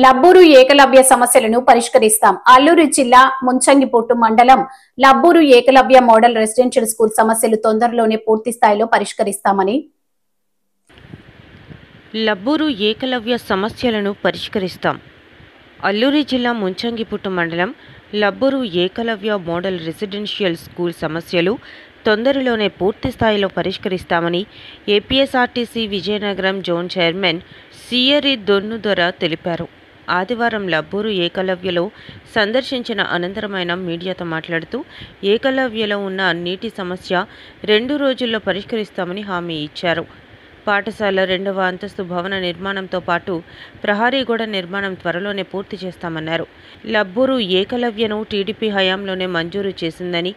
లబ్బూరు ఏకలవ్య సమస్యలను పరిష్కరిస్తాం. అల్లూరు జిల్లా ముంచంగిపుట్టు మండలం Labburu Eklavya model residential school సమస్యలు తొందరలోనే పూర్తి స్థాయిలో పరిష్కరిస్తామని లబ్బూరు ఏకలవ్య సమస్యలను పరిష్కరిస్తాం. అల్లూరి జిల్లా ముంచంగిపుట్టు మండలం Labburu Eklavya model residential school సమస్యలు తొందరలోనే పూర్తి స్థాయిలో పరిష్కరిస్తామని APSRTC Vizianagaram zone chairman Siyari Donnudora తెలిపారు. ఆదివారం లబ్బూరు ఏకలవ్యలో సందర్శించిన అనంతరం ఆయన మీడియాతో మాట్లాడుతూ ఏకలవ్యలో ఉన్న నీటి సమస్య 2 రోజుల్లో పరిష్కరిస్తామని హామీ ఇచ్చారు. పాఠశాల 2వ అంతస్తు భవన నిర్మాణంతో పాటు ప్రహారీ గోడ నిర్మాణం త్వరలోనే పూర్తి చేస్తామన్నారు. లబ్బూరు ఏకలవ్యను టీడీపీ హయాంలోనే మంజూరు చేసిందని,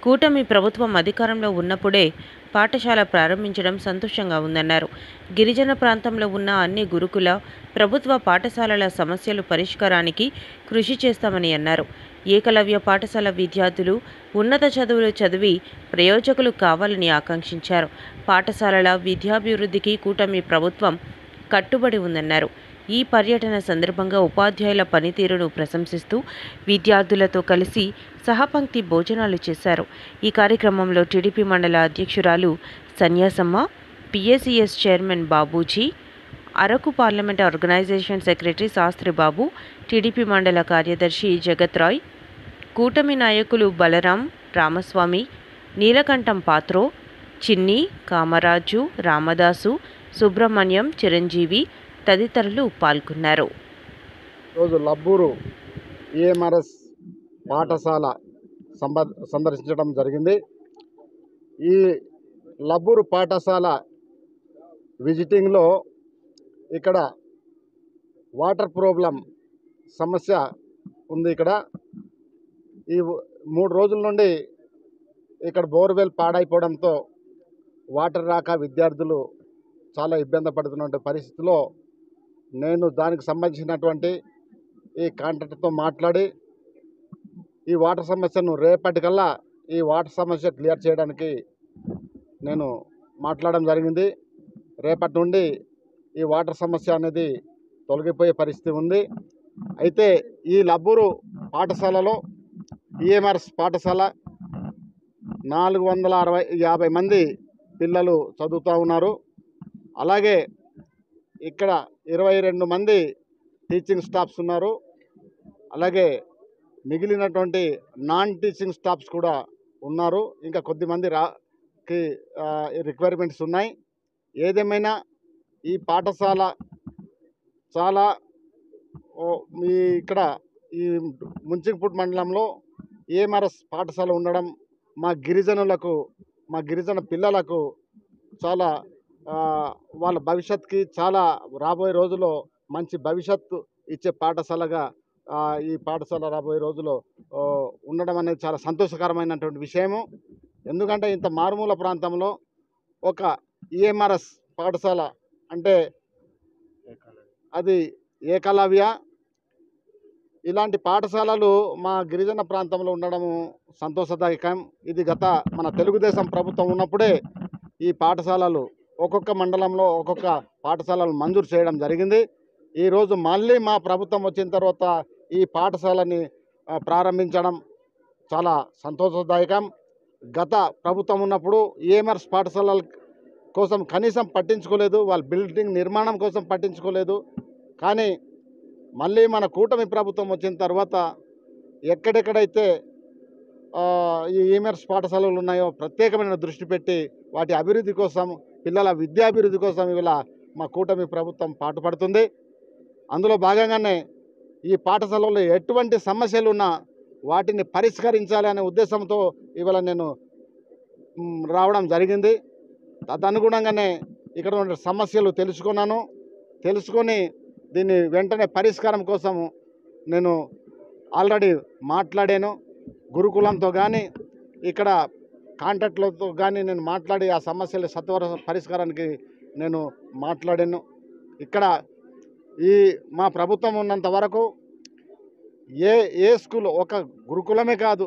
కూటమి ప్రభుత్వం అధికారంలో ఉన్నప్పుడే పాఠశాల ప్రారంభించడం సంతోషంగా ఉందన్నారు. గిరిజన ప్రాంతంలో ఉన్న అన్ని గురుకుల ప్రభుత్వ పాఠశాలల సమస్యలు పరిష్కారానికి కృషి చేస్తామని అన్నారు. ఏకలవ్య పాఠశాల విద్యార్థులు ఉన్నత చదువులు చదివి ప్రయోజకులు కావాలని ఆకాంక్షించారు. పాఠశాలల విద్యాభివృద్ధికి కూటమి ప్రభుత్వం కట్టుబడి ఉందన్నారు. ఈ పర్యటన సందర్భంగా ఉపాధ్యాయుల పనితీరును ప్రశంసిస్తూ విద్యార్థులతో కలిసి సహపంక్తి భోజనాలు చేశారు. ఈ కార్యక్రమంలో టీడీపీ మండల అధ్యక్షురాలు Sanyasamma, PACS chairman Babuji, Araku parliament organisation secretary Sastribabu, TDP మండల కార్యదర్శి జగత్ రాయ్, కూటమి నాయకులు బలరాం, రామస్వామి, నీలకంఠం పాత్రో, చిన్ని, కామరాజు, రామదాసు, సుబ్రహ్మణ్యం, చిరంజీవి తదితరులు పాల్గొన్నారు. రోజు లబ్బూరు ఏఎంఆర్ఎస్ పాఠశాల సందర్శించడం జరిగింది. ఈ లబ్బూరు పాఠశాల విజిటింగ్లో ఇక్కడ వాటర్ ప్రాబ్లం సమస్య ఉంది. ఇక్కడ ఈ 3 రోజుల నుండి ఇక్కడ బోర్వెల్ పాడైపోవడంతో వాటర్ రాక విద్యార్థులు చాలా ఇబ్బంది పడుతున్న పరిస్థితిలో నేను దానికి సంబంధించినటువంటి ఈ కాంట్రాక్టర్తో మాట్లాడి ఈ వాటర్ సమస్యను రేపటికల్లా ఈ వాటర్ సమస్య క్లియర్ చేయడానికి నేను మాట్లాడడం జరిగింది. రేపటి నుండి ఈ వాటర్ సమస్య అనేది తొలగిపోయే పరిస్థితి ఉంది. అయితే ఈ లబ్బూరు పాఠశాలలో ఈఎంఆర్ఎస్ పాఠశాల 450 మంది పిల్లలు చదువుతూ ఉన్నారు. అలాగే ఇక్కడ 22 మంది టీచింగ్ స్టాఫ్స్ ఉన్నారు. అలాగే మిగిలినటువంటి నాన్ టీచింగ్ స్టాఫ్స్ కూడా ఉన్నారు. ఇంకా కొద్దిమంది రిక్వైర్మెంట్స్ ఉన్నాయి. ఏదేమైనా ఈ పాఠశాల చాలా ఇక్కడ ఈ ముంచింగిపుట్టు మండలంలో ఏఎంఆర్ఎస్ పాఠశాల ఉండడం మా గిరిజన పిల్లలకు చాలా వాళ్ళ భవిష్యత్తుకి చాలా రాబోయే రోజుల్లో మంచి భవిష్యత్తు ఇచ్చే పాఠశాలగా ఈ పాఠశాల రాబోయే రోజుల్లో ఉండడం అనేది చాలా సంతోషకరమైనటువంటి విషయము. ఎందుకంటే ఇంత మారుమూల ప్రాంతంలో ఒక ఈఎంఆర్ఎస్ పాఠశాల అంటే అది ఏకలవ్య. ఇలాంటి పాఠశాలలు మా గిరిజన ప్రాంతంలో ఉండడము సంతోషదాయకం. ఇది మన తెలుగుదేశం ప్రభుత్వం ఉన్నప్పుడే ఈ పాఠశాలలు ఒక్కొక్క మండలంలో ఒక్కొక్క పాఠశాలలు మంజూరు చేయడం జరిగింది. ఈరోజు మళ్ళీ మా ప్రభుత్వం వచ్చిన తర్వాత ఈ పాఠశాలని ప్రారంభించడం చాలా సంతోషదాయకం. గత ప్రభుత్వం ఉన్నప్పుడు ఈఎంఆర్ఎస్ పాఠశాలల కోసం కనీసం పట్టించుకోలేదు, వాళ్ళ బిల్డింగ్ నిర్మాణం కోసం పట్టించుకోలేదు. కానీ మళ్ళీ మన కూటమి ప్రభుత్వం వచ్చిన తర్వాత ఎక్కడెక్కడైతే ఈ ఈఎంఆర్ఎస్ పాఠశాలలు ఉన్నాయో ప్రత్యేకమైన దృష్టి పెట్టి వాటి అభివృద్ధి కోసం, పిల్లల విద్యాభివృద్ధి కోసం ఇవాళ మా కూటమి ప్రభుత్వం పాటుపడుతుంది. అందులో భాగంగానే ఈ పాఠశాలలో ఎటువంటి సమస్యలు ఉన్నా వాటిని పరిష్కరించాలి అనే ఉద్దేశంతో ఇవాళ నేను రావడం జరిగింది. తదనుగుణంగానే ఇక్కడ ఉన్న సమస్యలు తెలుసుకొని దీన్ని వెంటనే పరిష్కారం కోసం నేను ఆల్రెడీ మాట్లాడాను. గురుకులంతో కానీ ఇక్కడ కాంట్రాక్టులతో కానీ నేను మాట్లాడి ఆ సమస్యల సత్వర పరిష్కారానికి నేను మాట్లాడాను. ఇక్కడ మా ప్రభుత్వం ఉన్నంత వరకు ఏ స్కూల్ ఒక గురుకులమే కాదు,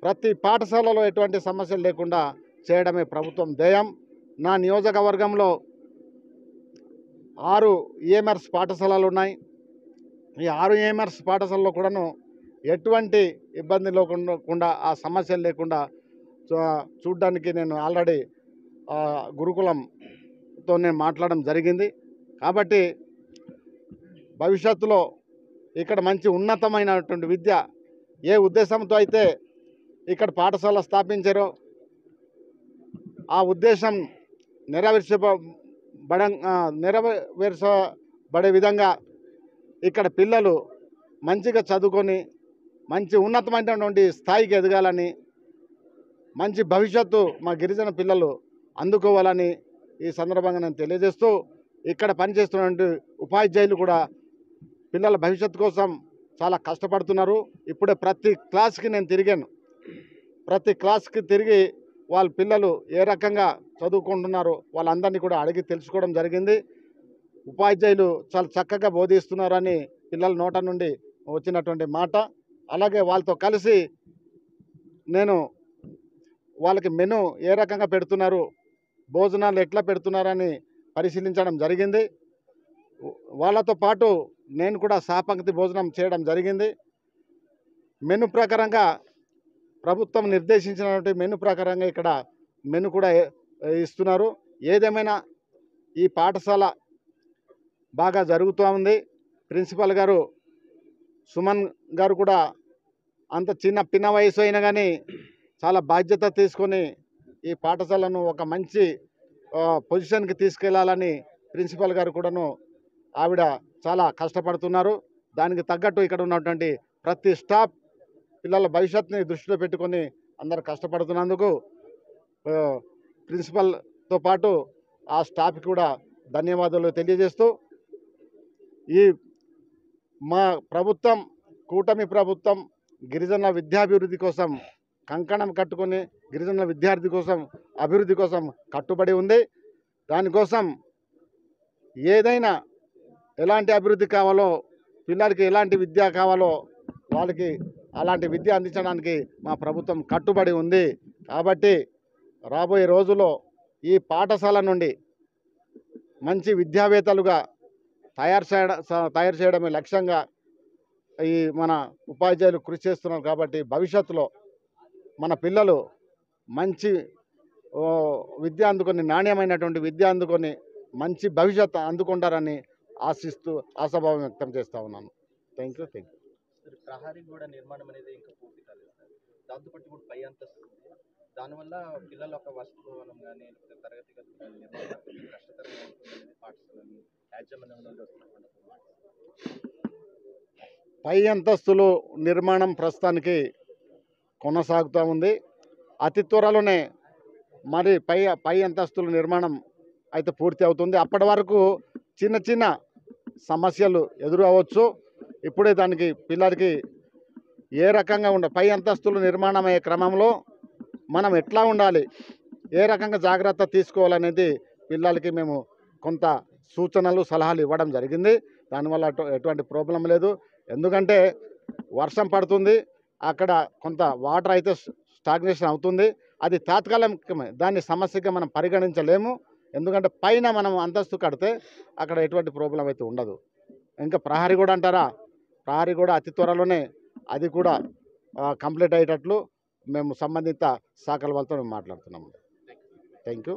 ప్రతి పాఠశాలలో ఎటువంటి సమస్యలు లేకుండా చేయడమే ప్రభుత్వం ధ్యేయం. నా నియోజకవర్గంలో 6 ఈఎంఆర్ఎస్ పాఠశాలలు ఉన్నాయి. ఈ 6 ఏఎంఆర్స్ పాఠశాలలో కూడాను ఎటువంటి ఇబ్బంది లేకుండా ఆ సమస్యలు లేకుండా చూడడానికి నేను ఆల్రెడీ గురుకులంతో నేను మాట్లాడడం జరిగింది. కాబట్టి భవిష్యత్తులో ఇక్కడ మంచి ఉన్నతమైనటువంటి విద్య ఏ ఉద్దేశంతో అయితే ఇక్కడ పాఠశాల స్థాపించారో ఆ ఉద్దేశం నెరవేర్చబడే విధంగా ఇక్కడ పిల్లలు మంచిగా చదువుకొని మంచి ఉన్నతమైనటువంటి స్థాయికి ఎదగాలని, మంచి భవిష్యత్తు మా గిరిజన పిల్లలు అందుకోవాలని ఈ సందర్భంగా నేను తెలియజేస్తూ, ఇక్కడ పనిచేస్తున్నటువంటి ఉపాధ్యాయులు కూడా పిల్లల భవిష్యత్తు కోసం చాలా కష్టపడుతున్నారు. ఇప్పుడే ప్రతి క్లాస్కి నేను తిరిగాను. ప్రతి క్లాస్కి తిరిగి వాళ్ళ పిల్లలు ఏ రకంగా చదువుకుంటున్నారో వాళ్ళందరినీ కూడా అడిగి తెలుసుకోవడం జరిగింది. ఉపాధ్యాయులు చాలా చక్కగా బోధిస్తున్నారని పిల్లల నోట నుండి వచ్చినటువంటి మాట. అలాగే వాళ్ళతో కలిసి నేను వాళ్ళకి మెను ఏ రకంగా పెడుతున్నారు, భోజనాలు ఎట్లా పెడుతున్నారని పరిశీలించడం జరిగింది. వాళ్ళతో పాటు నేను కూడా సహపంక్తి భోజనం చేయడం జరిగింది. మెను ప్రకారంగా ప్రభుత్వం నిర్దేశించినటువంటి మెను ప్రకారంగా ఇక్కడ మెను కూడా ఇస్తున్నారు. ఏదేమైనా ఈ పాఠశాల బాగా జరుగుతూ ఉంది. ప్రిన్సిపల్ గారు సుమన్ గారు కూడా అంత పిన్న వయసు అయినా కానీ చాలా బాధ్యత తీసుకొని ఈ పాఠశాలను ఒక మంచి పొజిషన్కి తీసుకెళ్లాలని ప్రిన్సిపల్ గారు కూడాను ఆవిడ చాలా కష్టపడుతున్నారు. దానికి తగ్గట్టు ఇక్కడ ఉన్నటువంటి ప్రతి స్టాఫ్ పిల్లల భవిష్యత్తుని దృష్టిలో పెట్టుకొని అందరూ కష్టపడుతున్నందుకు ప్రిన్సిపల్తో పాటు ఆ స్టాఫ్కి కూడా ధన్యవాదాలు తెలియజేస్తూ, ఈ మా ప్రభుత్వం, కూటమి ప్రభుత్వం గిరిజనుల విద్యాభివృద్ధి కోసం కంకణం కట్టుకొని గిరిజనుల విద్యార్థి కోసం అభివృద్ధి కోసం కట్టుబడి ఉంది. దానికోసం ఏదైనా ఎలాంటి అభివృద్ధి కావాలో, పిల్లలకి ఎలాంటి విద్య కావాలో వాళ్ళకి అలాంటి విద్య అందించడానికి మా ప్రభుత్వం కట్టుబడి ఉంది. కాబట్టి రాబోయే రోజుల్లో ఈ పాఠశాల నుండి మంచి విద్యావేత్తలుగా తయారు చేయడమే లక్ష్యంగా ఈ మన ఉపాధ్యాయులు కృషి చేస్తున్నారు. కాబట్టి భవిష్యత్తులో మన పిల్లలు మంచి విద్య అందుకొని, నాణ్యమైనటువంటి విద్య అందుకొని మంచి భవిష్యత్తు అందుకుంటారని ఆశిస్తూ ఆశాభావం వ్యక్తం చేస్తూ ఉన్నాను. Thank you. ప్రహరీ గోడ నిర్మాణం అనేది ఇంకా పూర్తి కాలేదు సార్. దాంతోపాటు ఇప్పుడు పై అంతస్తు ఉంది. దానివల్ల పిల్లల యొక్క వస్తువులను కానీ తరగతి గదులు కానీ నిర్మాణం కష్టతరంగా ఉంటుందనేది పాఠశాలని యాజమాన్యం నుండి వస్తున్నటువంటి పై అంతస్తులు నిర్మాణం ప్రస్తుతానికి కొనసాగుతూ ఉంది. అతి త్వరలోనే మరి పై అంతస్తుల నిర్మాణం అయితే పూర్తి అవుతుంది. అప్పటి వరకు చిన్న చిన్న సమస్యలు ఎదురు అవ్వచ్చు. ఇప్పుడే దానికి పిల్లలకి ఏ రకంగా పై అంతస్తులు నిర్మాణం అయ్యే క్రమంలో మనం ఎట్లా ఉండాలి, ఏ రకంగా జాగ్రత్త తీసుకోవాలనేది పిల్లలకి మేము కొంత సూచనలు సలహాలు ఇవ్వడం జరిగింది. దానివల్ల ఎటువంటి ప్రాబ్లం లేదు. ఎందుకంటే వర్షం పడుతుంది, అక్కడ కొంత వాటర్ అయితే స్టాగ్నేషన్ అవుతుంది. అది తాత్కాలికమే, దాన్ని సమస్యగా మనం పరిగణించలేము. ఎందుకంటే పైన మనం అంతస్తు కడితే అక్కడ ఎటువంటి ప్రాబ్లం అయితే ఉండదు. ఇంకా ప్రహరీ కూడా అంటారా, ప్రహరీ కూడా అతి త్వరలోనే అది కూడా కంప్లీట్ అయ్యేటట్లు మేము సంబంధిత శాఖల వాళ్ళతో మాట్లాడుతున్నాము. Thank you.